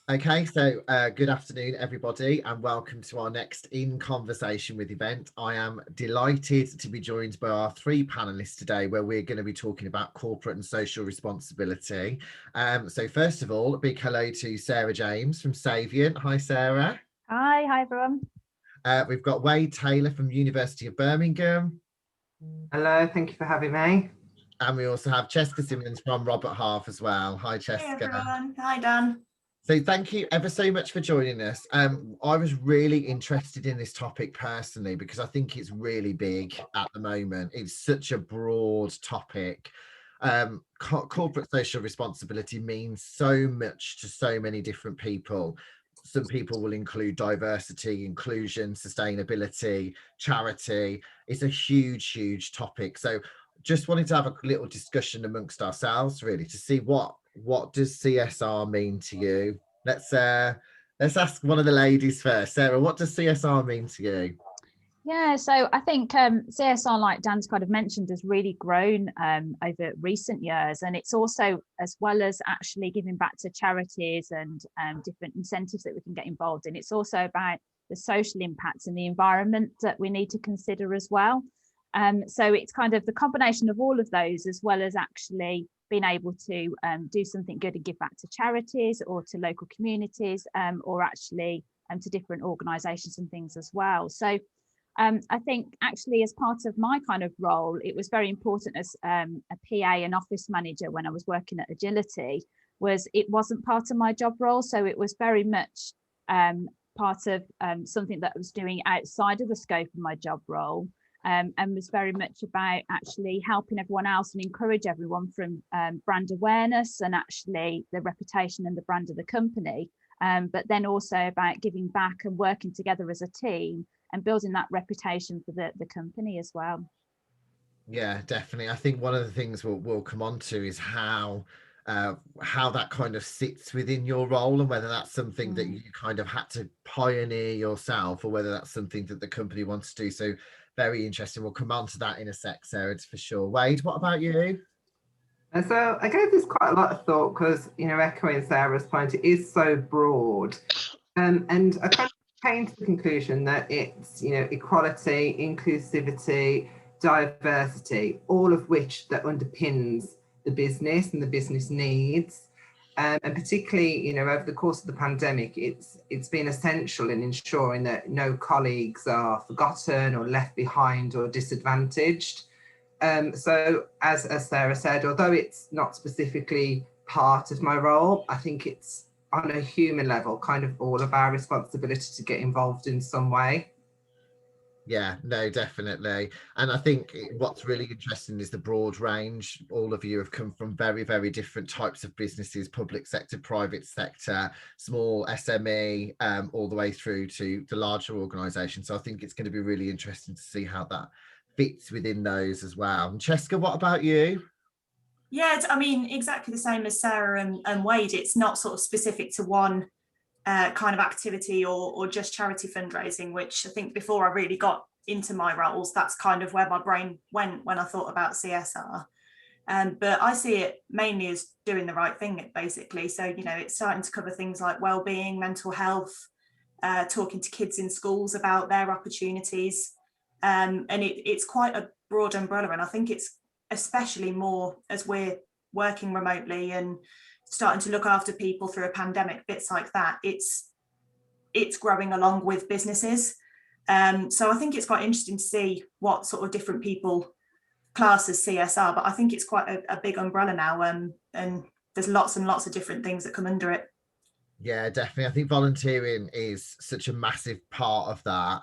Okay, so good afternoon, everybody, and welcome to our next In Conversation with event. I am delighted to be joined by our three panelists today, where we're going to be talking about corporate and social responsibility. So first of all, a big hello to Sarah James from Savient. Hi, Sarah. Hi everyone. We've got Wade Taylor from University of Birmingham. Hello, thank you for having me. And we also have Chesca Simmons from Robert Half as well. Hi, Chesca. Hey everyone. Hi Dan. So thank you ever so much for joining us. I was really interested in this topic personally because I think it's really big at the moment. It's such a broad topic. Corporate social responsibility means so much to so many different people. Some people will include diversity, inclusion, sustainability, charity. It's a huge, huge topic. So just wanted to have a little discussion amongst ourselves really to see what does CSR mean to you. Let's ask one of the ladies first. Sarah, what does CSR mean to you? Yeah, so I think CSR, like Dan's kind of mentioned, has really grown over recent years, and it's also, as well as actually giving back to charities and different incentives that we can get involved in, it's also about the social impacts and the environment that we need to consider as well. So it's kind of the combination of all of those, as well as actually being able to do something good and give back to charities or to local communities, or actually to different organisations and things as well. So I think actually as part of my kind of role, it was very important as a PA and office manager when I was working at Agility, was it wasn't part of my job role. So it was very much part of something that I was doing outside of the scope of my job role. And was very much about actually helping everyone else and encourage everyone from brand awareness and actually the reputation and the brand of the company, but then also about giving back and working together as a team and building that reputation for the company as well. Yeah, definitely. I think one of the things we'll come on to is how that kind of sits within your role and whether that's something that you kind of had to pioneer yourself or whether that's something that the company wants to do. So very interesting. We'll come on to that in a sec, Sarah, for sure. Wade, what about you? And so I gave this quite a lot of thought because, echoing Sarah's point, it is so broad. And I kind of came to the conclusion that it's, equality, inclusivity, diversity, all of which that underpins the business and the business needs. And particularly, over the course of the pandemic, it's been essential in ensuring that no colleagues are forgotten or left behind or disadvantaged. So as Sarah said, although it's not specifically part of my role, I think it's on a human level, kind of all of our responsibility to get involved in some way. Yeah, no, definitely. And I think what's really interesting is the broad range. All of you have come from very, very different types of businesses, public sector, private sector, small SME, all the way through to the larger organisations. So I think it's going to be really interesting to see how that fits within those as well. And Chesca, what about you? Yeah, I mean, exactly the same as Sarah and Wade. It's not sort of specific to one kind of activity or just charity fundraising, which I think before I really got into my roles, that's kind of where my brain went when I thought about CSR. But I see it mainly as doing the right thing, basically. So, it's starting to cover things like well-being, mental health, talking to kids in schools about their opportunities. And it's quite a broad umbrella. And I think it's especially more as we're working remotely and starting to look after people through a pandemic, bits like that, it's growing along with businesses. So I think it's quite interesting to see what sort of different people class as CSR, but I think it's quite a big umbrella now, and there's lots and lots of different things that come under it. Yeah, definitely. I think volunteering is such a massive part of that.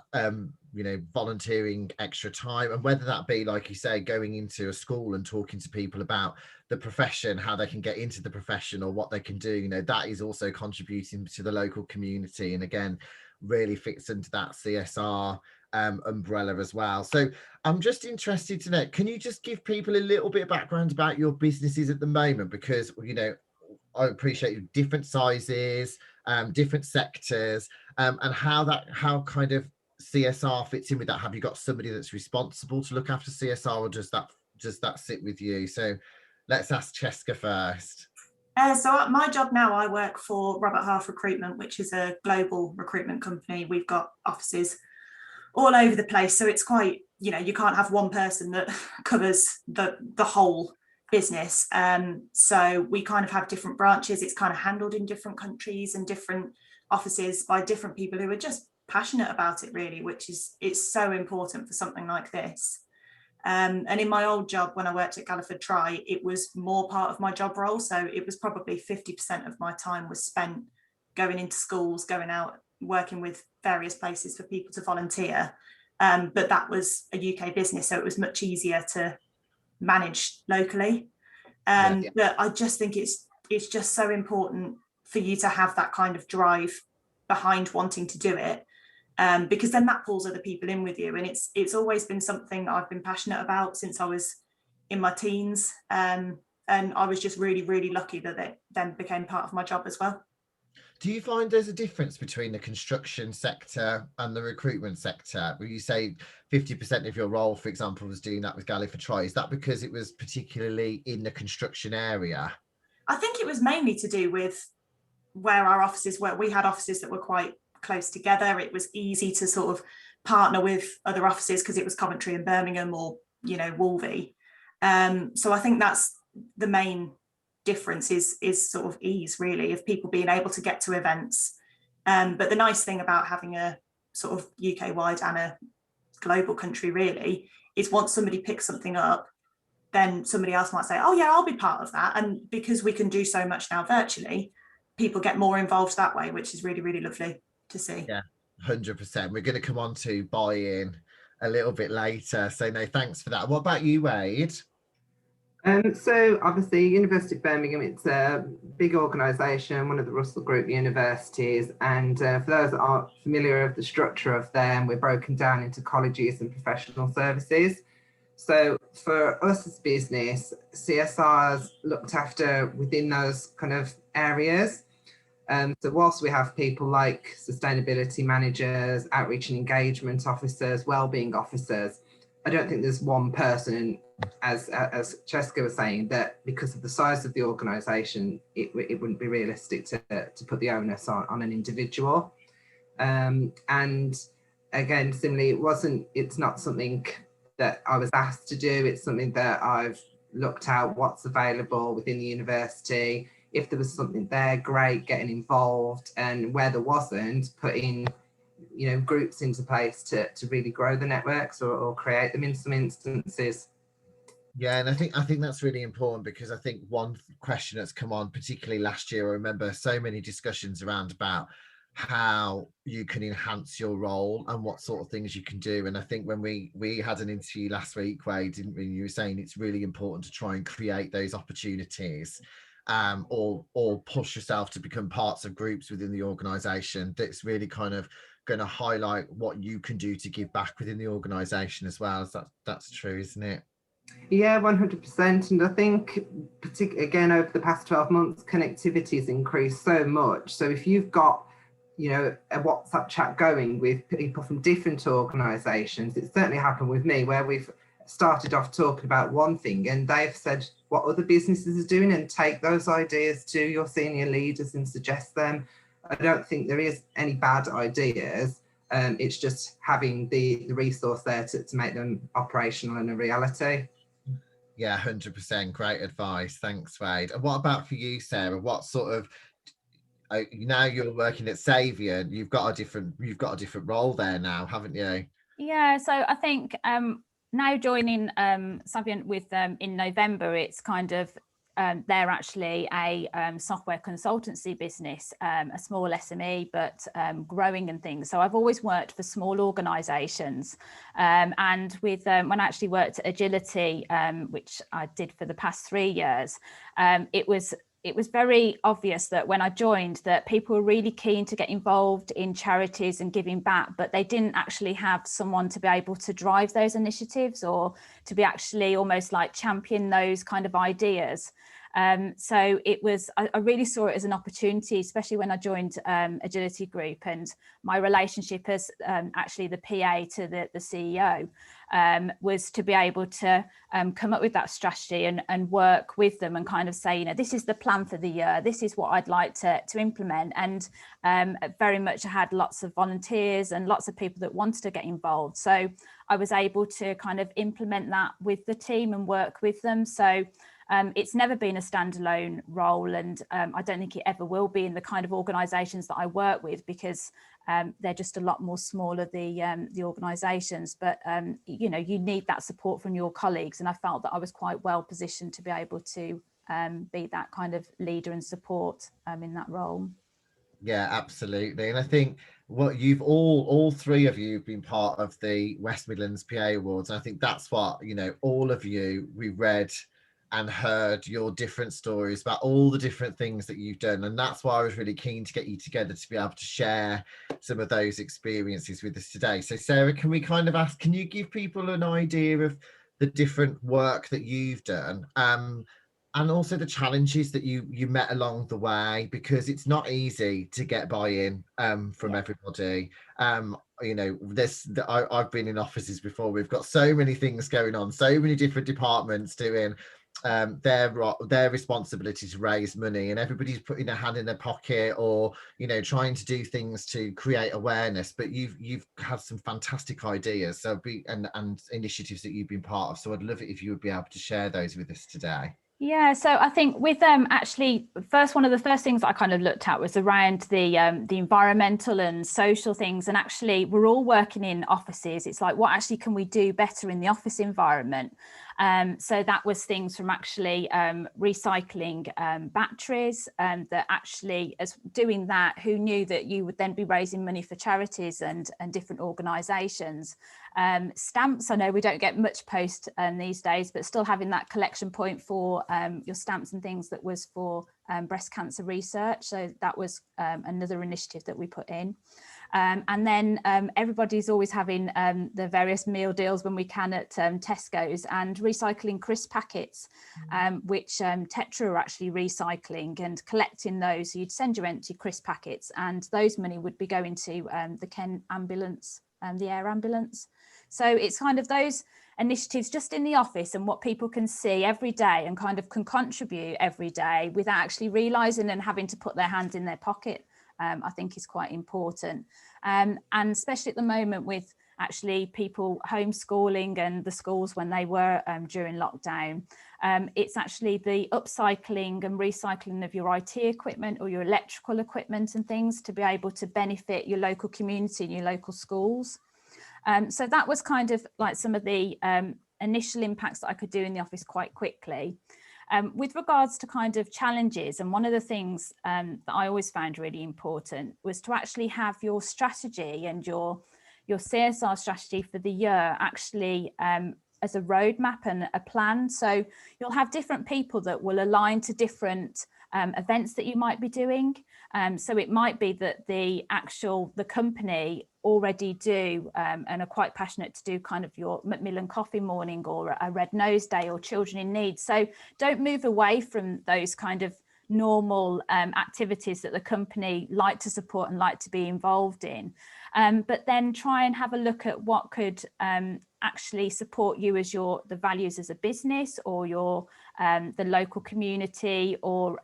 Volunteering extra time, and whether that be, like you say, going into a school and talking to people about the profession, how they can get into the profession or what they can do, that is also contributing to the local community, and again, really fits into that CSR umbrella as well. So I'm just interested to know, can you just give people a little bit of background about your businesses at the moment? Because, I appreciate different sizes, different sectors, and how kind of CSR fits in with that. Have you got somebody that's responsible to look after CSR, or does that sit with you? So let's ask Chesca first. So at my job now, I work for Robert Half Recruitment, which is a global recruitment company. We've got offices all over the place. So it's quite, you can't have one person that covers the whole business. So we kind of have different branches. It's kind of handled in different countries and different offices by different people who are just passionate about it, really, which is, it's so important for something like this. And in my old job, when I worked at Galliford Try, it was more part of my job role. So it was probably 50% of my time was spent going into schools, going out, working with various places for people to volunteer. But that was a UK business, so it was much easier to manage locally. But I just think it's just so important for you to have that kind of drive behind wanting to do it. Because then that pulls other people in with you, and it's always been something that I've been passionate about since I was in my teens, and I was just really, really lucky that it then became part of my job as well. Do you find there's a difference between the construction sector and the recruitment sector? Will you say 50% of your role, for example, was doing that with Galliford Try? Is that because it was particularly in the construction area? I think it was mainly to do with where our offices were. We had offices that were quite close together. It was easy to sort of partner with other offices because it was Coventry and Birmingham, or Wolvie. So I think that's the main difference, is sort of ease, really, of people being able to get to events. But the nice thing about having a sort of UK wide and a global country, really, is once somebody picks something up, then somebody else might say, oh yeah, I'll be part of that. And because we can do so much now virtually, people get more involved that way, which is really, really lovely to see. Yeah, 100%. We're going to come on to buy-in a little bit later. So no, thanks for that. What about you, Wade? So obviously University of Birmingham, it's a big organisation, one of the Russell Group universities, and for those that aren't familiar with the structure of them, we're broken down into colleges and professional services. So for us as business, CSR's looked after within those kind of areas. So whilst we have people like sustainability managers, outreach and engagement officers, wellbeing officers, I don't think there's one person, as Chesca was saying, that because of the size of the organisation, it wouldn't be realistic to put the onus on an individual. And again, similarly, it's not something that I was asked to do. It's something that I've looked at what's available within the university. If there was something there, great, getting involved, and where there wasn't, putting groups into place to really grow the networks or create them in some instances. Yeah, and I think that's really important, because I think one question that's come on, particularly last year, I remember so many discussions around about how you can enhance your role and what sort of things you can do. And I think when we had an interview last week, Wade, didn't we? You were saying it's really important to try and create those opportunities, or push yourself to become parts of groups within the organisation. That's really kind of going to highlight what you can do to give back within the organisation as well. So that's true, isn't it? Yeah, 100%. And I think, particularly again, over the past 12 months, connectivity has increased so much. So if you've got a WhatsApp chat going with people from different organisations, it's certainly happened with me, where we've started off talking about one thing and they've said what other businesses are doing, and take those ideas to your senior leaders and suggest them. I don't think there is any bad ideas. It's just having the resource there to make them operational and a reality. Yeah, 100%. Great advice. Thanks, Wade. And what about for you, Sarah? What sort of, now you're working at Savient, you've got a different role there now, haven't you? Yeah, so I think now joining Savient with in November, it's kind of they're actually a software consultancy business, a small SME, but growing and things. So I've always worked for small organisations, and with when I actually worked at Agility, which I did for the past 3 years, it was very obvious that when I joined that people were really keen to get involved in charities and giving back, but they didn't actually have someone to be able to drive those initiatives or to be actually almost like champion those kind of ideas. So it was, I really saw it as an opportunity, especially when I joined Agility Group, and my relationship as actually the PA to the CEO was to be able to come up with that strategy and work with them and kind of say, you know, this is the plan for the year, this is what I'd like to implement. And very much I had lots of volunteers and lots of people that wanted to get involved. So I was able to kind of implement that with the team and work with them. So it's never been a standalone role, and I don't think it ever will be in the kind of organisations that I work with, because they're just a lot more smaller, the organisations. But you know, you need that support from your colleagues, and I felt that I was quite well positioned to be able to be that kind of leader and support in that role. Yeah, absolutely. And I think what you've all three of you have been part of the West Midlands PA Awards. And I think that's what, you know, all of you, we read and heard your different stories about all the different things that you've done. And that's why I was really keen to get you together to be able to share some of those experiences with us today. So Sarah, can we kind of ask, can you give people an idea of the different work that you've done? And also the challenges that you met along the way, because it's not easy to get buy-in from everybody. You know, I've been in offices before. We've got so many things going on, so many different departments doing their responsibility to raise money, and everybody's putting their hand in their pocket, or, you know, trying to do things to create awareness. But you've had some fantastic ideas, so and initiatives that you've been part of. So I'd love it if you would be able to share those with us today. Yeah, so I think with actually one of the first things I kind of looked at was around the environmental and social things. And actually we're all working in offices. It's like, what actually can we do better in the office environment? So that was things from actually recycling batteries, and that actually, as doing that, who knew that you would then be raising money for charities and different organisations. Stamps, I know we don't get much post these days, but still having that collection point for your stamps and things that was for breast cancer research. So that was another initiative that we put in. And then everybody's always having the various meal deals when we can at Tesco's, and recycling crisp packets, which Tetra are actually recycling and collecting those. So you'd send your empty crisp packets, and those money would be going to the Kent ambulance, the air ambulance. So it's kind of those initiatives just in the office, and what people can see every day and kind of can contribute every day without actually realising and having to put their hand in their pocket. I think is quite important, and especially at the moment with actually people homeschooling and the schools when they were during lockdown. It's actually the upcycling and recycling of your IT equipment or your electrical equipment and things to be able to benefit your local community and your local schools. So that was kind of like some of the initial impacts that I could do in the office quite quickly. With regards to kind of challenges, and one of the things that I always found really important was to actually have your strategy and your CSR strategy for the year actually as a roadmap and a plan. So you'll have different people that will align to different events that you might be doing. So it might be that the company already do and are quite passionate to do kind of your Macmillan Coffee Morning or a Red Nose Day or Children in Need. So don't move away from those kind of normal activities that the company like to support and like to be involved in. But then try and have a look at what could actually support you as the values as a business, or your the local community, or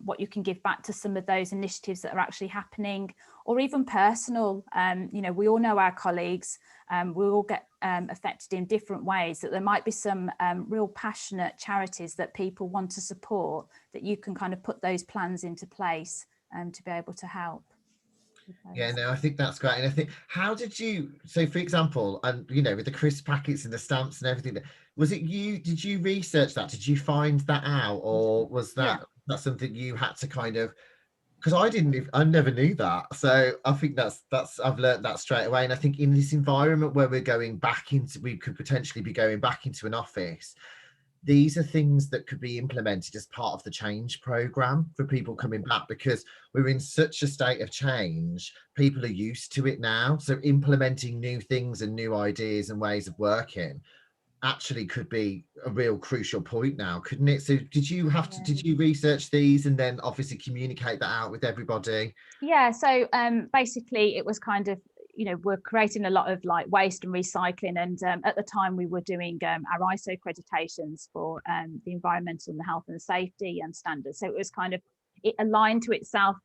what you can give back to some of those initiatives that are actually happening, or even personal. You know, we all know our colleagues, we all get affected in different ways, that there might be some real passionate charities that people want to support, that you can kind of put those plans into place to be able to help. Yeah, no, I think that's great. And I think, how did you, so for example, and you know, with the crisp packets and the stamps and everything, was it you, did you research that? Did you find that out? Or was that something you had to kind of, because I never knew that. So I think that's I've learned that straight away. And I think in this environment where we could potentially be going back into an office, these are things that could be implemented as part of the change program for people coming back, because we're in such a state of change. People are used to it now. So implementing new things and new ideas and ways of working actually could be a real crucial point now, couldn't it? So did you have to, Yeah. did you research these and then obviously communicate that out with everybody? Yeah, so basically it was kind of, we're creating a lot of like waste and recycling, and at the time we were doing our ISO accreditations for the environmental and the health and safety and standards. So it was kind of, it aligned to itself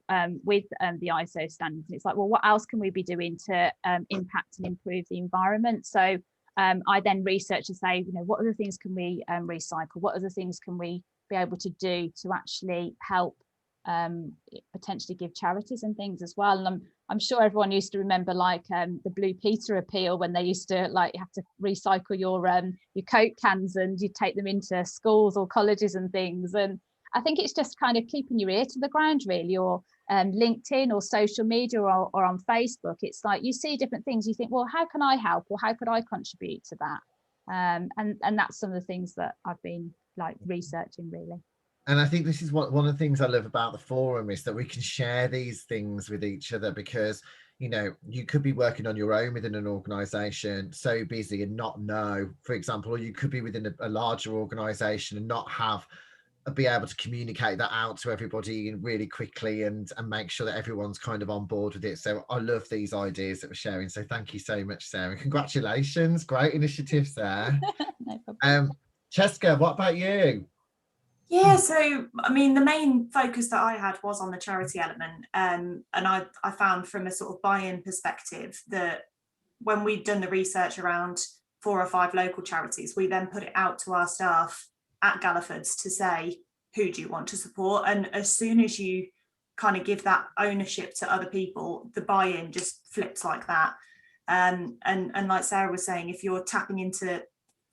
with the ISO standards. And it's like, well, what else can we be doing to impact and improve the environment? So I then researched to say, what other things can we recycle? What other things can we be able to do to actually help potentially give charities and things as well? And I'm sure everyone used to remember like the Blue Peter appeal, when they used to like have to recycle your Coke cans and you take them into schools or colleges and things. And I think it's just kind of keeping your ear to the ground really, or LinkedIn or social media or on Facebook. It's like you see different things, you think, well, how can I help, or how could I contribute to that? And that's some of the things that I've been like researching really. And I think this is one of the things I love about the forum, is that we can share these things with each other, because you could be working on your own within an organization, so busy and not know, for example, or you could be within a larger organization and not be able to communicate that out to everybody really quickly and make sure that everyone's kind of on board with it. So I love these ideas that we're sharing. So thank you so much, Sarah. Congratulations. Great initiatives there. No problem. Chesca, what about you? Yeah, so I mean, the main focus that I had was on the charity element, and I found from a sort of buy-in perspective that when we'd done the research around 4 or 5 local charities, we then put it out to our staff at Galliford's to say, who do you want to support? And as soon as you kind of give that ownership to other people, the buy-in just flips like that. And like Sarah was saying, if you're tapping into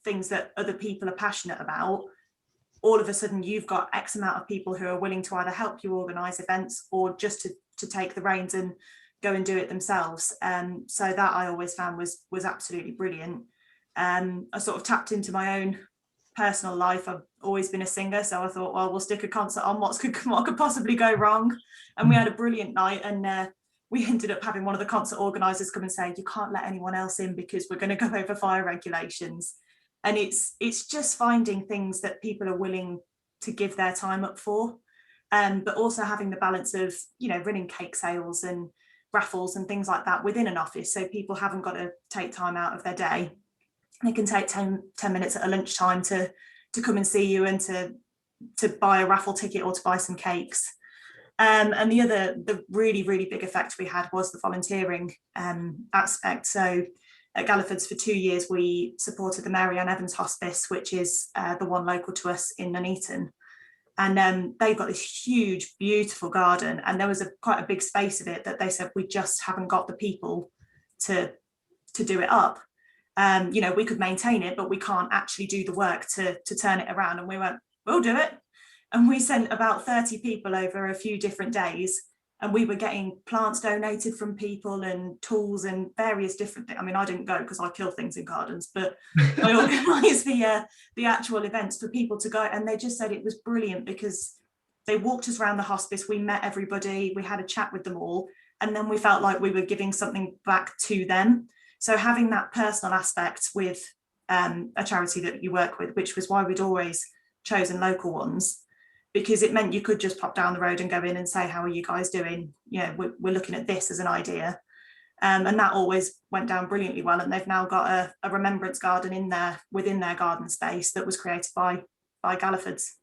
things that other people are passionate about, all of a sudden you've got X amount of people who are willing to either help you organise events or just to take the reins and go and do it themselves. So that I always found was absolutely brilliant. I sort of tapped into my own personal life. I've always been a singer, so I thought, well, we'll stick a concert on. What could possibly go wrong? And we had a brilliant night, and we ended up having one of the concert organisers come and say, you can't let anyone else in because we're going to go over fire regulations. And it's just finding things that people are willing to give their time up for, but also having the balance of, running cake sales and raffles and things like that within an office, so people haven't got to take time out of their day. They can take 10 minutes at a lunchtime to come and see you and to buy a raffle ticket or to buy some cakes. And the really, really big effect we had was the volunteering aspect. So at Galliford's for 2 years, we supported the Mary Ann Evans Hospice, which is the one local to us in Nuneaton. And they've got this huge, beautiful garden. And there was quite a big space of it that they said, we just haven't got the people to do it up. We could maintain it, but we can't actually do the work to turn it around. And we went, we'll do it. And we sent about 30 people over a few different days. And we were getting plants donated from people and tools and various different things. I mean, I didn't go because I kill things in gardens, but I organised the actual events for people to go. And they just said it was brilliant because they walked us around the hospice. We met everybody. We had a chat with them all. And then we felt like we were giving something back to them. So having that personal aspect with a charity that you work with, which was why we'd always chosen local ones, because it meant you could just pop down the road and go in and say, how are you guys doing? We're looking at this as an idea. And that always went down brilliantly well. And they've now got a remembrance garden in there within their garden space that was created by Galliford's.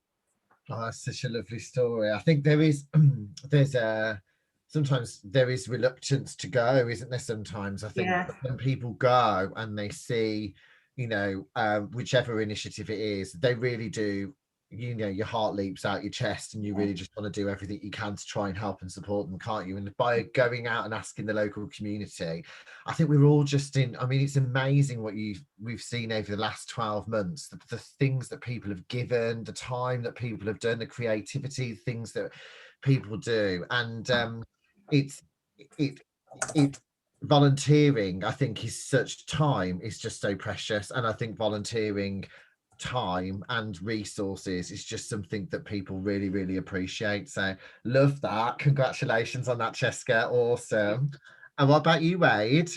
Oh, that's such a lovely story. I think sometimes there is reluctance to go, isn't there? Sometimes I think when people go and they see, whichever initiative it is, they really do, your heart leaps out your chest and you really just want to do everything you can to try and help and support them, can't you? And by going out and asking the local community, I think we're all just it's amazing what we've seen over the last 12 months, the things that people have given, the time that people have done, the creativity, things that people do. And it's volunteering, I think, is such time is just so precious. And I think volunteering time and resources is just something that people really, really appreciate. So love that. Congratulations on that, Chesca. Awesome. And what about you, Wade?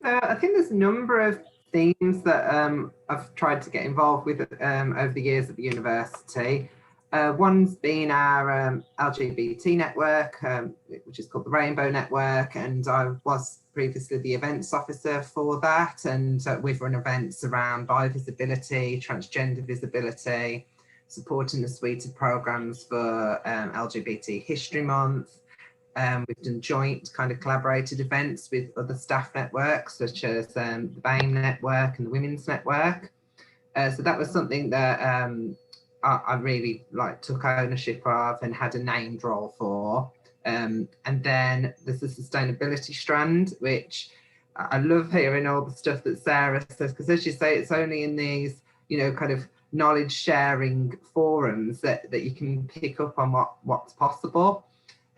I think there's a number of themes that I've tried to get involved with over the years at the university. One's been our LGBT network, which is called the Rainbow Network, and I was previously the events officer for that, and we've run events around bi-visibility, transgender visibility, supporting the suite of programmes for LGBT History Month. We've done joint kind of collaborated events with other staff networks such as the BAME network and the Women's Network. So that was something that I really took ownership of and had a named role for. And then there's the sustainability strand, which I love hearing all the stuff that Sarah says, because as you say, it's only in these, kind of knowledge sharing forums that you can pick up on what's possible.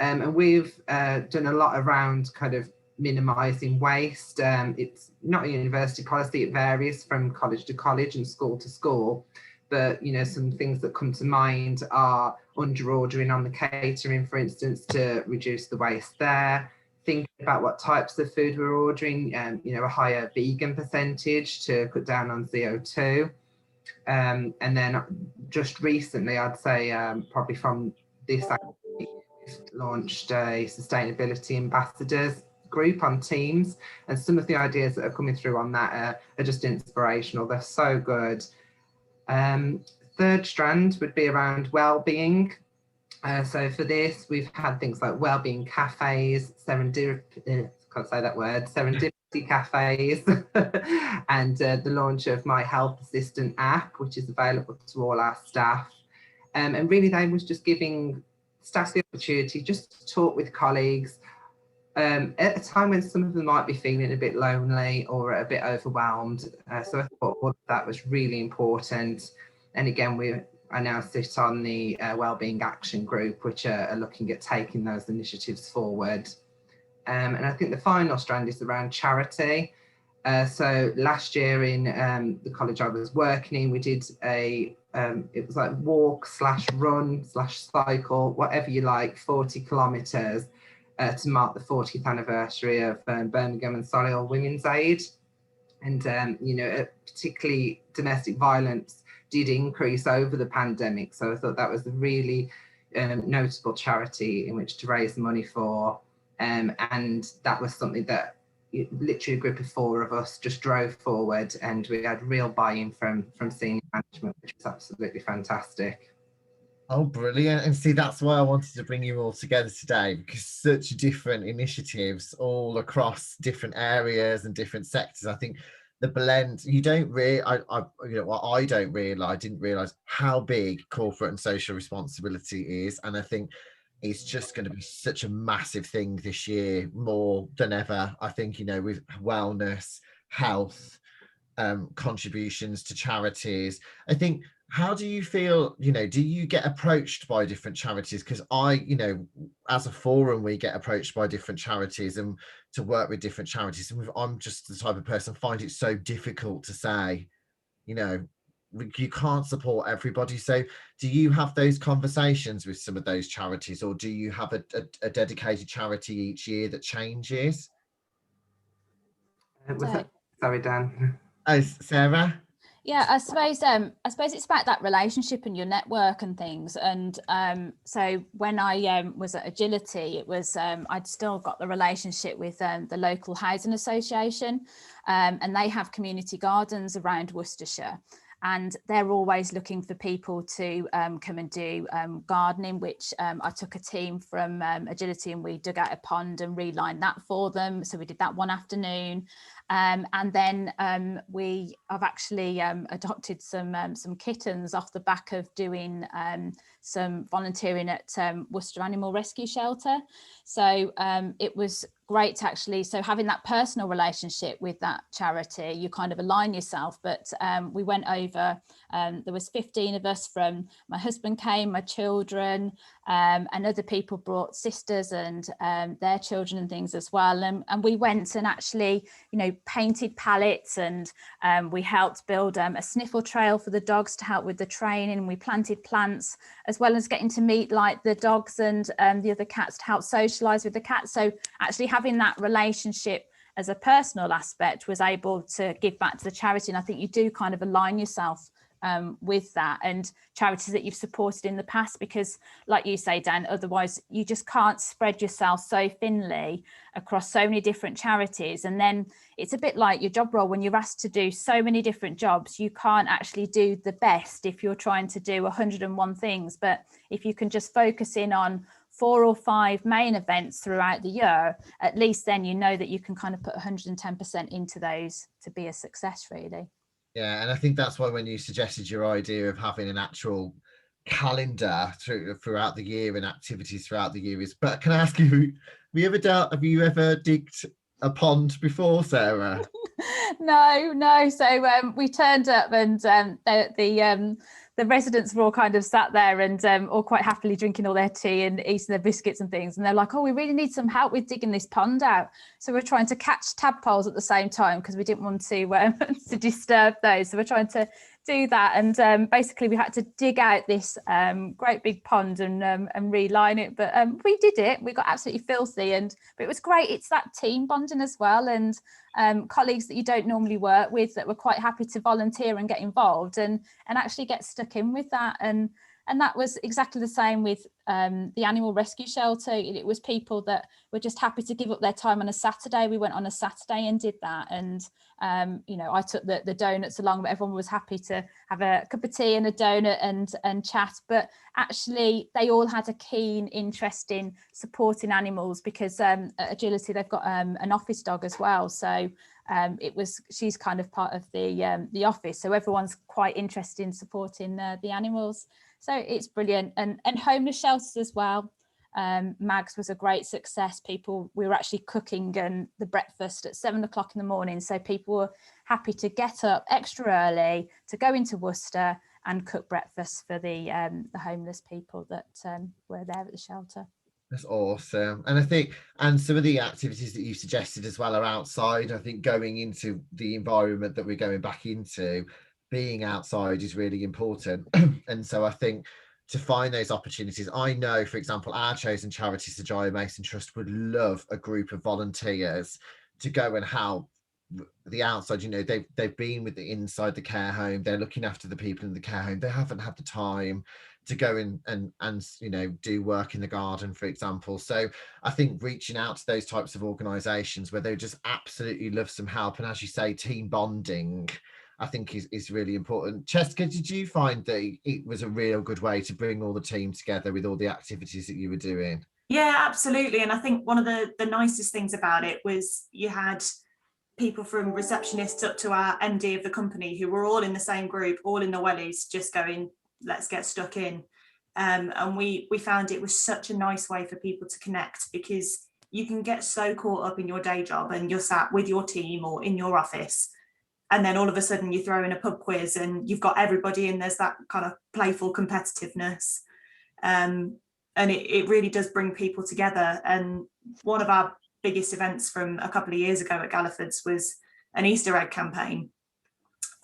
And we've done a lot around kind of minimising waste. It's not a university policy, it varies from college to college and school to school. But, some things that come to mind are under ordering on the catering, for instance, to reduce the waste there. Thinking about what types of food we're ordering, a higher vegan percentage to cut down on CO2. And then just recently, I'd say probably from this launched a sustainability ambassadors group on Teams, and some of the ideas that are coming through on that are just inspirational. They're so good. Third strand would be around well-being. So for this, we've had things like well-being cafes, serendipity cafes, and the launch of my health assistant app, which is available to all our staff. And really, they was just giving staff the opportunity just to talk with colleagues at a time when some of them might be feeling a bit lonely or a bit overwhelmed. So I thought all of that was really important. And again, I now sit on the Wellbeing Action Group, which are looking at taking those initiatives forward. And I think the final strand is around charity. So last year in the college I was working in, we did it was like walk / run / cycle, whatever you like, 40 kilometres to mark the 40th anniversary of Birmingham and Solihull Women's Aid. And, particularly domestic violence did increase over the pandemic. So I thought that was a really notable charity in which to raise money for. And that was something that literally a group of 4 of us just drove forward, and we had real buy-in from senior management, which was absolutely fantastic. Oh, brilliant. And see, that's why I wanted to bring you all together today, because such different initiatives all across different areas and different sectors. I think the blend, you don't really, I didn't realise how big corporate and social responsibility is. And I think it's just going to be such a massive thing this year, more than ever. I think, with wellness, health, contributions to charities. I think, how do you feel, do you get approached by different charities? Because as a forum, we get approached by different charities and to work with different charities. And I'm just the type of person, find it so difficult to say, you can't support everybody. So do you have those conversations with some of those charities, or do you have a dedicated charity each year that changes? Sorry, Dan. Oh, Sarah? Yeah, I suppose it's about that relationship and your network and things. And so when I was at Agility, it was I'd still got the relationship with the local housing association, and they have community gardens around Worcestershire. And they're always looking for people to come and do gardening, which I took a team from Agility, and we dug out a pond and relined that for them. So we did that one afternoon. And then I've actually adopted some kittens off the back of doing some volunteering at Worcester Animal Rescue Shelter. So it was great to actually, so having that personal relationship with that charity, you kind of align yourself. But we went over, there was 15 of us. From my husband came, my children, and other people brought sisters and their children and things as well. And we went and actually, painted pallets, and we helped build a sniffle trail for the dogs to help with the training. We planted plants, as well as getting to meet like the dogs and the other cats to help socialize with the cats. So actually having that relationship as a personal aspect, was able to give back to the charity. And I think you do kind of align yourself with that and charities that you've supported in the past, because like you say, Dan, otherwise you just can't spread yourself so thinly across so many different charities. And then it's a bit like your job role. When you're asked to do so many different jobs, you can't actually do the best if you're trying to do 101 things. But if you can just focus in on 4 or 5 main events throughout the year, at least then you know that you can kind of put 110% into those to be a success, really. Yeah, and I think that's why when you suggested your idea of having an actual calendar throughout the year and activities throughout the year is. But can I ask you, have you ever digged a pond before, Sarah? No. So we turned up, and the residents were all kind of sat there and all quite happily drinking all their tea and eating their biscuits and things. And they're like, oh, we really need some help with digging this pond out. So we're trying to catch tadpoles at the same time because we didn't want to to disturb those. So we're trying to do that. And basically we had to dig out this great big pond and reline it. But we did it. We got absolutely filthy. But it was great. It's that team bonding as well. And colleagues that you don't normally work with that were quite happy to volunteer and get involved and actually get stuck in with that. And that was exactly the same with the animal rescue shelter. It was people that were just happy to give up their time on a Saturday. We went on a Saturday and did that. And, I took the donuts along, but everyone was happy to have a cup of tea and a donut and chat. But actually, they all had a keen interest in supporting animals because at Agility, they've got an office dog as well. So she's kind of part of the office. So everyone's quite interested in supporting the animals. So it's brilliant. And homeless shelters as well. Mags was a great success. We were actually cooking and the breakfast at 7 o'clock in the morning. So people were happy to get up extra early to go into Worcester and cook breakfast for the homeless people that were there at the shelter. That's awesome. And I think, and some of the activities that you suggested as well are outside. I think going into the environment that we're going back into, being outside is really important. And so I think to find those opportunities, I know, for example, our chosen charity, Sir Giles Mason Trust, would love a group of volunteers to go and help the outside. They've been with the inside the care home, they're looking after the people in the care home, they haven't had the time to go in and do work in the garden, for example. So I think reaching out to those types of organizations where they just absolutely love some help, and as you say, team bonding, I think is really important. Chesca, did you find that it was a real good way to bring all the team together with all the activities that you were doing? Yeah, absolutely. And I think one of the nicest things about it was you had people from receptionists up to our MD of the company who were all in the same group, all in the wellies, just going, let's get stuck in. And we found it was such a nice way for people to connect, because you can get so caught up in your day job and you're sat with your team or in your office, and then all of a sudden you throw in a pub quiz and you've got everybody, and there's that kind of playful competitiveness. And it really does bring people together. And one of our biggest events from a couple of years ago at Galliford's was an Easter egg campaign.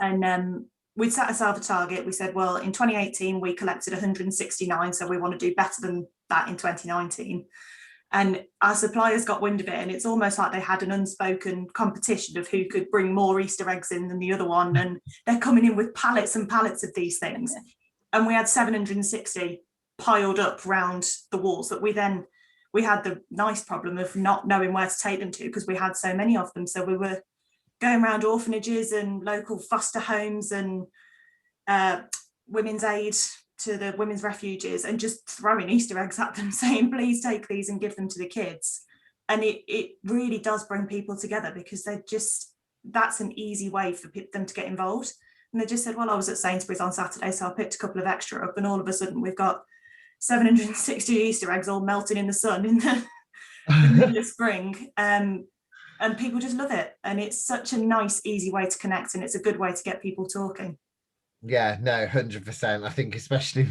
And we'd set ourselves a target. We said, well, in 2018, we collected 169, so we want to do better than that in 2019. And our suppliers got wind of it, and it's almost like they had an unspoken competition of who could bring more Easter eggs in than the other one. And they're coming in with pallets and pallets of these things. And we had 760 piled up round the walls that we had the nice problem of not knowing where to take them to, because we had so many of them. So we were going around orphanages and local foster homes and women's aid to the women's refuges and just throwing Easter eggs at them, saying, please take these and give them to the kids. And it really does bring people together, because that's an easy way for them to get involved. And they just said, well, I was at Sainsbury's on Saturday, so I picked a couple of extra up, and all of a sudden we've got 760 Easter eggs all melting in the sun in the middle of spring. And people just love it. And it's such a nice, easy way to connect, and it's a good way to get people talking. Yeah, no, 100%. I think especially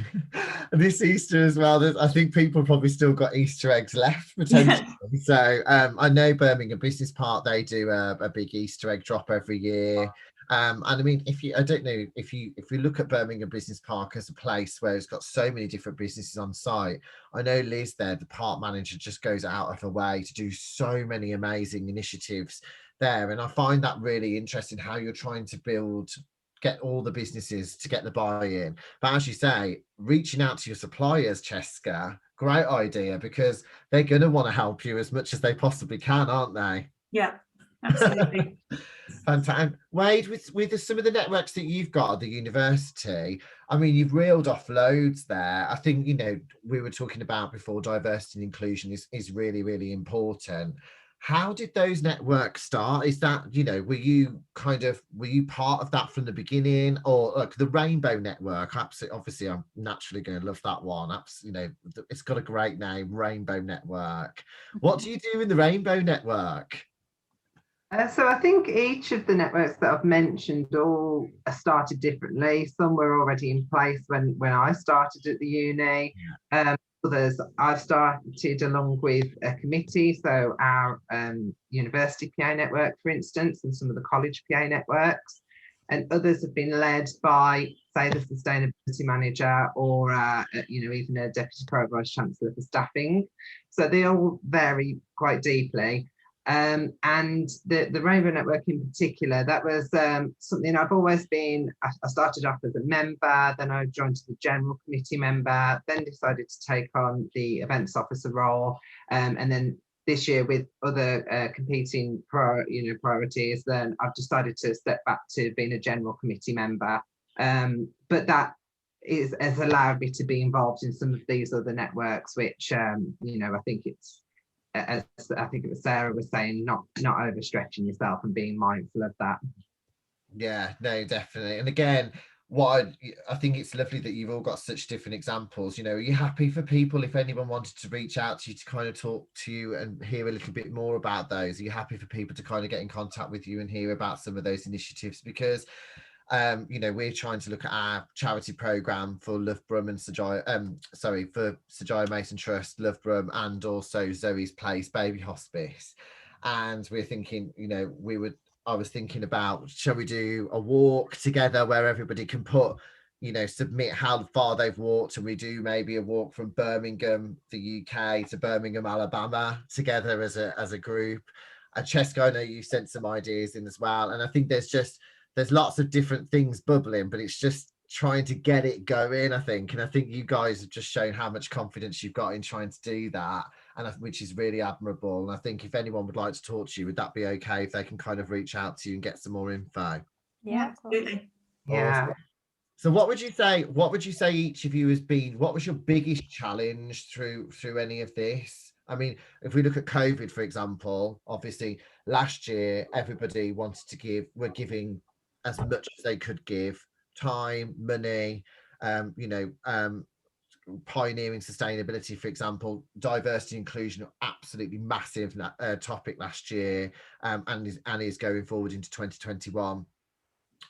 this Easter as well, I think people probably still got Easter eggs left potentially. So I know Birmingham Business Park, they do a big Easter egg drop every year. And I mean, I don't know if you look at Birmingham Business Park as a place where it's got so many different businesses on site. I know Liz there, the park manager, just goes out of her way to do so many amazing initiatives there. And I find that really interesting how you're trying to get all the businesses to get the buy-in. But as you say, reaching out to your suppliers, Chesca, great idea, because they're going to want to help you as much as they possibly can, aren't they? Yeah, absolutely. Fantastic. Wade, with some of the networks that you've got at the university, I mean, you've reeled off loads there. I think, we were talking about before, diversity and inclusion is really, really important. How did those networks start? Is that, were you part of that from the beginning, or like the Rainbow Network? Absolutely, obviously, I'm naturally going to love that one. It's got a great name, Rainbow Network. What do you do in the Rainbow Network? So I think each of the networks that I've mentioned all started differently. Some were already in place when I started at the uni. Others I've started along with a committee, so our university PA network, for instance, and some of the college PA networks. And others have been led by, say, the sustainability manager or, even a deputy pro-vice chancellor for staffing. So they all vary quite deeply. And the Rainbow Network in particular, that was something I've always been. I started off as a member, then I joined as a general committee member, then decided to take on the events officer role, and then this year with other competing priorities, then I've decided to step back to being a general committee member. But that has allowed me to be involved in some of these other networks, which I think it's. As I think it was Sarah was saying, not overstretching yourself and being mindful of that. Yeah, no, definitely. And again, I think it's lovely that you've all got such different examples. Are you happy for people, if anyone wanted to reach out to you to kind of talk to you and hear a little bit more about those? Are you happy for people to kind of get in contact with you and hear about some of those initiatives? Because we're trying to look at our charity program for Loughborough and for Sir Giles Mason Trust, Loughborough, and also Zoe's Place Baby Hospice. And we're thinking, I was thinking about, shall we do a walk together where everybody can submit how far they've walked, and we do maybe a walk from Birmingham, the UK, to Birmingham, Alabama together as a group. And Chesca, I know you sent some ideas in as well, and I think there's lots of different things bubbling, but it's just trying to get it going, I think. And I think you guys have just shown how much confidence you've got in trying to do that, which is really admirable. And I think if anyone would like to talk to you, would that be okay if they can kind of reach out to you and get some more info? Yeah, absolutely. Yeah. Awesome. So what would you say each of you has been, what was your biggest challenge through any of this? I mean, if we look at COVID, for example, obviously last year, everybody were giving as much as they could give, time, money, pioneering sustainability, for example. Diversity inclusion, absolutely massive topic last year, and is going forward into 2021.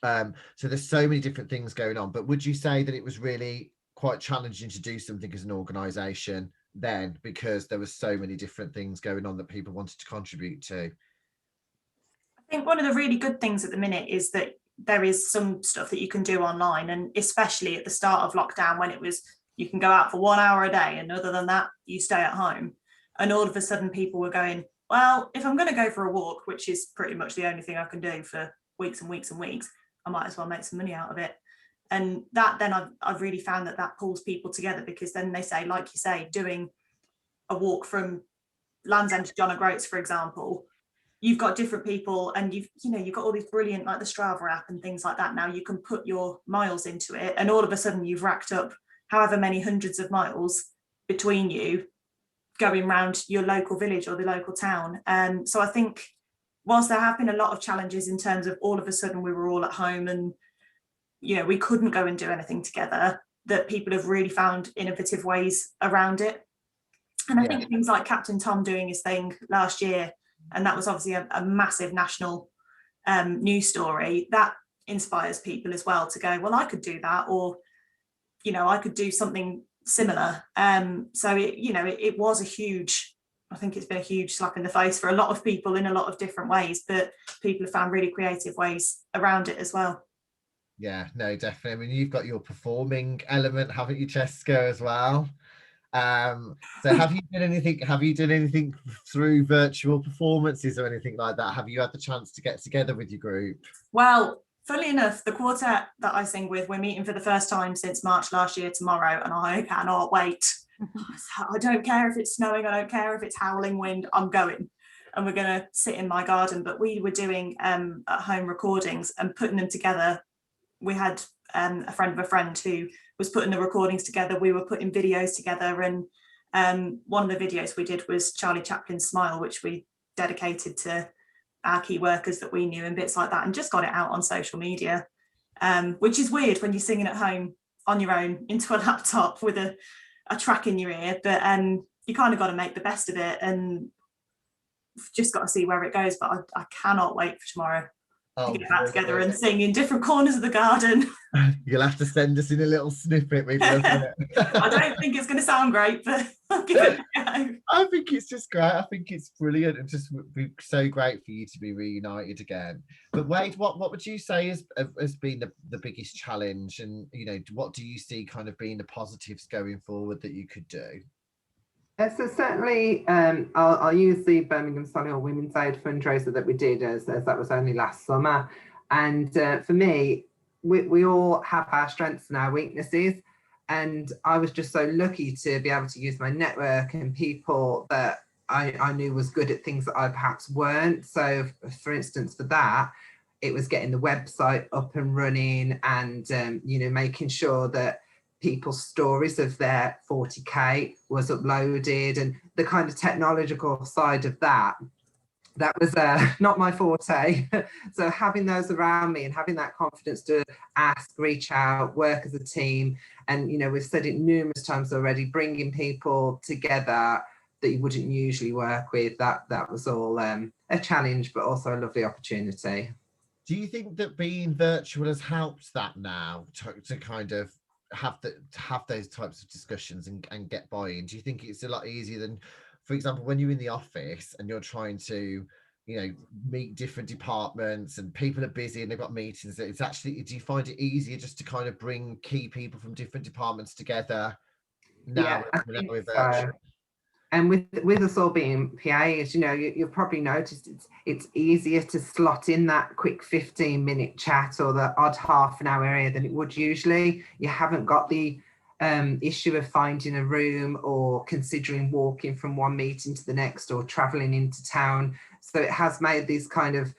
So there's so many different things going on, but would you say that it was really quite challenging to do something as an organisation then, because there were so many different things going on that people wanted to contribute to? I think one of the really good things at the minute is that there is some stuff that you can do online, and especially at the start of lockdown, when it was you can go out for 1 hour a day and other than that you stay at home, and all of a sudden people were going, well, if I'm going to go for a walk, which is pretty much the only thing I can do for weeks and weeks and weeks, I might as well make some money out of it. And that then I've really found that pulls people together, because then they say, like you say, doing a walk from Land's End to John O'Groats, for example, you've got different people, and you've got all these brilliant, like the Strava app and things like that. Now you can put your miles into it, and all of a sudden you've racked up however many hundreds of miles between you going around your local village or the local town. So I think whilst there have been a lot of challenges in terms of all of a sudden we were all at home and we couldn't go and do anything together, that people have really found innovative ways around it. And I think things like Captain Tom doing his thing last year, and that was obviously a massive national news story, that inspires people as well to go, well, I could do that, or I could do something similar. So it was a huge I think it's been a huge slap in the face for a lot of people in a lot of different ways, but people have found really creative ways around it as well. Yeah, no, definitely. I mean, you've got your performing element, haven't you, Chesca, as well? So have you done anything through virtual performances or anything like that? Have you had the chance to get together with your group? Well, funnily enough, the quartet that I sing with, we're meeting for the first time since March last year tomorrow, and I cannot wait. I don't care if it's snowing, I don't care if it's howling wind, I'm going. And we're going to sit in my garden. But we were doing at home recordings and putting them together. We had a friend of a friend who was putting the recordings together. We were putting videos together, and one of the videos we did was Charlie Chaplin's Smile, which we dedicated to our key workers that we knew and bits like that, and just got it out on social media, which is weird when you're singing at home on your own into a laptop with a track in your ear, but you kind of got to make the best of it, and just got to see where it goes. But I cannot wait for tomorrow to get back together and sing in different corners of the garden. You'll have to send us in a little snippet. I don't think it's going to sound great, but I'll give it a go. I think it's just great. I think it's brilliant. It's just be so great for you to be reunited again. But Wade, what would you say has been the biggest challenge, and what do you see kind of being the positives going forward that you could do? So certainly, I'll use the Birmingham Solihull Women's Aid fundraiser that we did, as that was only last summer. And for me, we all have our strengths and our weaknesses. And I was just so lucky to be able to use my network and people that I knew was good at things that I perhaps weren't. So for instance, for that, it was getting the website up and running and, making sure that people's stories of their 40K was uploaded, and the kind of technological side of that was not my forte. So having those around me and having that confidence to ask, reach out, work as a team, and we've said it numerous times already, bringing people together that you wouldn't usually work with, that was all a challenge, but also a lovely opportunity. Do you think that being virtual has helped that now to kind of have those types of discussions and get buy-in? Do you think it's a lot easier than, for example, when you're in the office and you're trying to meet different departments and people are busy and they've got meetings, it's actually, do you find it easier just to kind of bring key people from different departments together now? Yeah, and with us all being PAs, you've probably noticed it's easier to slot in that quick 15-minute chat or the odd half an hour area than it would usually. You haven't got the issue of finding a room or considering walking from one meeting to the next or traveling into town. So it has made these kind of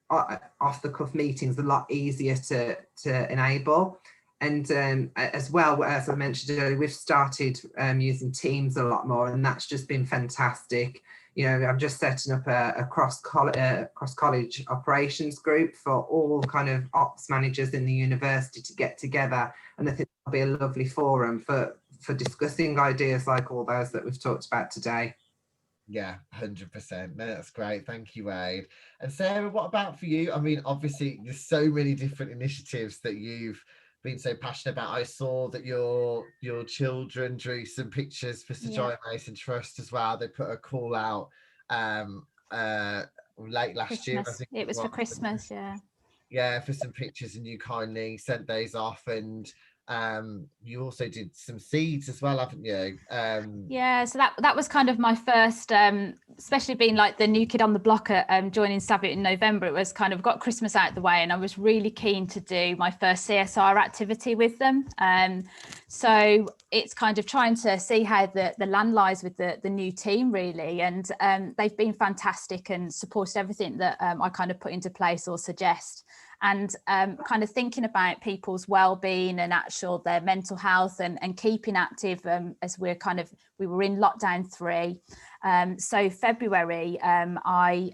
off the cuff meetings a lot easier to enable. And as well, as I mentioned earlier, we've started using Teams a lot more, and that's just been fantastic. I'm just setting up a cross-college operations group for all kind of ops managers in the university to get together, and I think that'll be a lovely forum for discussing ideas like all those that we've talked about today. Yeah, 100%. No, that's great. Thank you, Wade. And Sarah, what about for you? I mean, obviously, there's so many different initiatives that you've been so passionate about. I saw that your children drew some pictures for Sir Giant Mason Trust as well. They put a call out late last year. I think it was for Christmas, yeah, for some pictures, and you kindly sent those off, and you also did some seeds as well, haven't you? Yeah, so that was kind of my first, especially being like the new kid on the block at joining Savient in November. It was kind of got Christmas out of the way, and I was really keen to do my first CSR activity with them. So it's kind of trying to see how the land lies with the new team, really, and they've been fantastic and supported everything that I kind of put into place or suggest. And kind of thinking about people's well-being and actual their mental health and keeping active as we were in lockdown 3. So February, I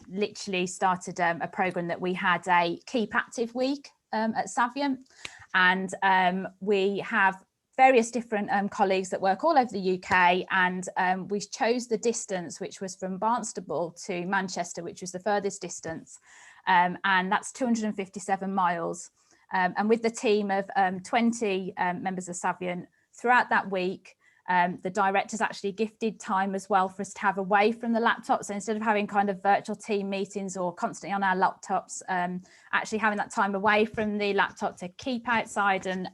literally started a program that we had a Keep Active week at Savient, and we have various different colleagues that work all over the UK, and we chose the distance, which was from Barnstaple to Manchester, which was the furthest distance. And that's 257 miles. And with the team of 20 members of Savient, throughout that week, The directors actually gifted time as well for us to have away from the laptops. So instead of having kind of virtual team meetings or constantly on our laptops, actually having that time away from the laptop to keep outside and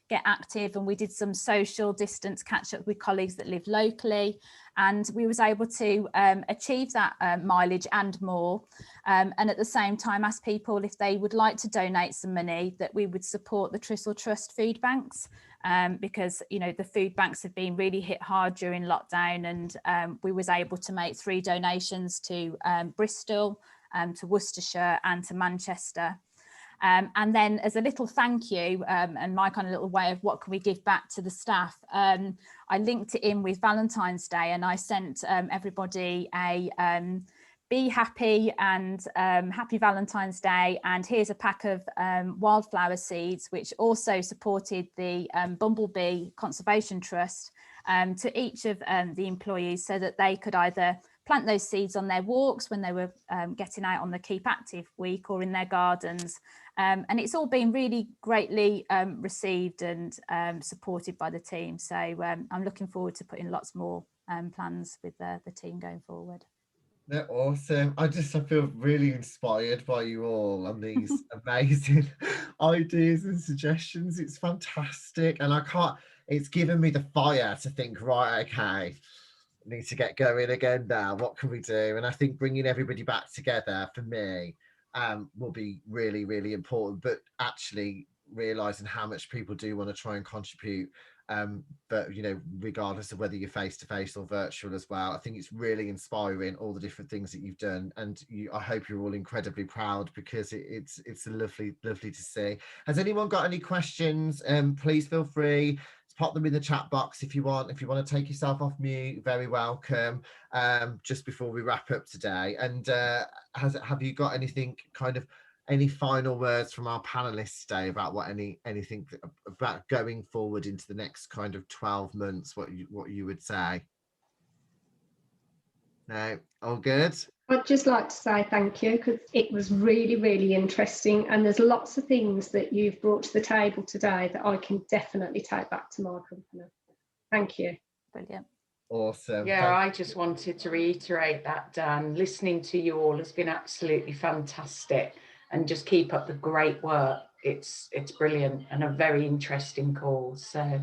get active. And we did some social distance catch up with colleagues that live locally, and we was able to achieve that mileage and more, and at the same time ask people if they would like to donate some money, that we would support the Thistle Trust food banks, because you know the food banks have been really hit hard during lockdown, and we was able to make 3 donations to Bristol, to Worcestershire and to Manchester. And then as a little thank you, and my kind of little way of what can we give back to the staff, I linked it in with Valentine's Day, and I sent everybody a be happy and happy Valentine's Day, and here's a pack of wildflower seeds, which also supported the Bumblebee Conservation Trust, to each of the employees, so that they could either plant those seeds on their walks when they were getting out on the Keep Active week, or in their gardens. And it's all been really greatly received and supported by the team. So I'm looking forward to putting lots more plans with the team going forward. They're awesome. I feel really inspired by you all and these amazing ideas and suggestions. It's fantastic. And it's given me the fire to think, right, okay, need to get going again now. What can we do? And I think bringing everybody back together for me will be really, really important, but actually realizing how much people do want to try and contribute, but you know, regardless of whether you're face to face or virtual as well. I think it's really inspiring, all the different things that you've done, and I hope you're all incredibly proud, because it's lovely to see. Has anyone got any questions? Please feel free to pop them in the chat box if you want. If you want to take yourself off mute, very welcome. Just before we wrap up today, and have you got anything, kind of any final words from our panelists today about anything about going forward into the next kind of 12 months, what you would say? No, all good? I'd just like to say thank you, because it was really, really interesting, and there's lots of things that you've brought to the table today that I can definitely take back to my company. Thank you. Brilliant. Awesome. Yeah, I just wanted to reiterate that, Dan. Listening to you all has been absolutely fantastic, and just keep up the great work. It's brilliant and a very interesting call. So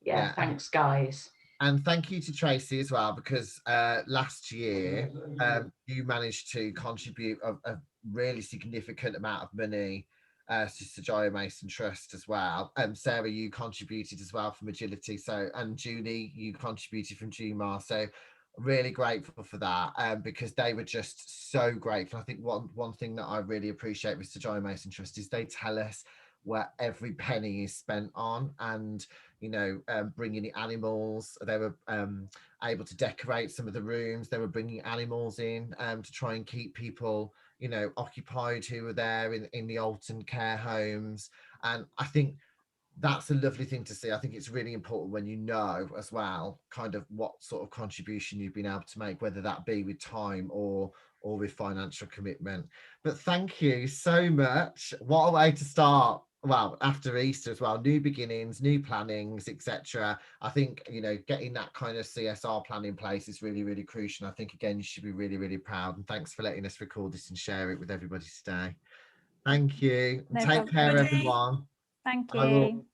yeah, thanks guys. And thank you to Tracy as well, because last year you managed to contribute a really significant amount of money to Sir Mason Trust as well. Sarah, you contributed as well from Agility, and Julie, you contributed from GMAR. So really grateful for that, because they were just so grateful. I think one thing that I really appreciate with Sir Mason Trust is they tell us where every penny is spent on, and you know, bringing the animals. They were able to decorate some of the rooms. They were bringing animals in to try and keep people, you know, occupied who were there in the Alton care homes. And I think that's a lovely thing to see. I think it's really important when you know as well kind of what sort of contribution you've been able to make, whether that be with time or with financial commitment. But thank you so much. What a way to start. Well, after Easter as well, new beginnings, new plannings, etc. I think, you know, getting that kind of CSR plan in place is really, really crucial. I think, again, you should be really, really proud. And thanks for letting us record this and share it with everybody today. Thank you. No Take problem. care, everyone. Thank you.